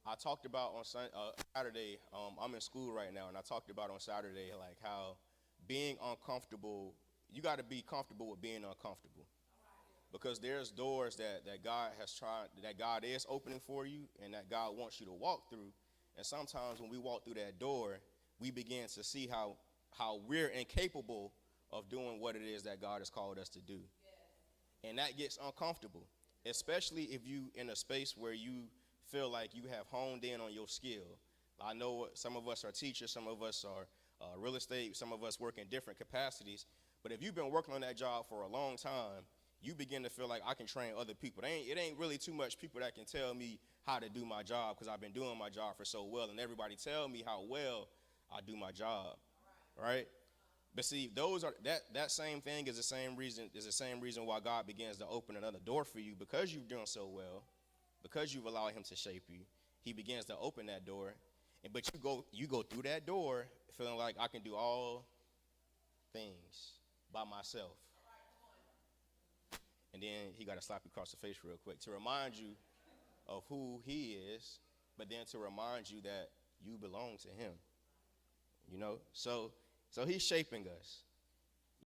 I talked about on Saturday. I'm in school right now, and I talked about on Saturday like how being uncomfortable. You got to be comfortable with being uncomfortable because there's doors that God has tried that God is opening for you, and that God wants you to walk through. And sometimes when we walk through that door, we begin to see how we're incapable of doing what it is that God has called us to do, and that gets uncomfortable, especially if you in a space where you feel like you have honed in on your skill. I know some of us are teachers, some of us are real estate, some of us work in different capacities. But if you've been working on that job for a long time, you begin to feel like I can train other people. It ain't really too much people that can tell me how to do my job because I've been doing my job for so well, and everybody tell me how well I do my job, right? But see, those are that same thing is the same reason why God begins to open another door for you because you've done so well, because you've allowed Him to shape you. He begins to open that door, but you go through that door feeling like I can do all things by myself, and then He got to slap you across the face real quick to remind you of who He is, but then to remind you that you belong to Him. So He's shaping us.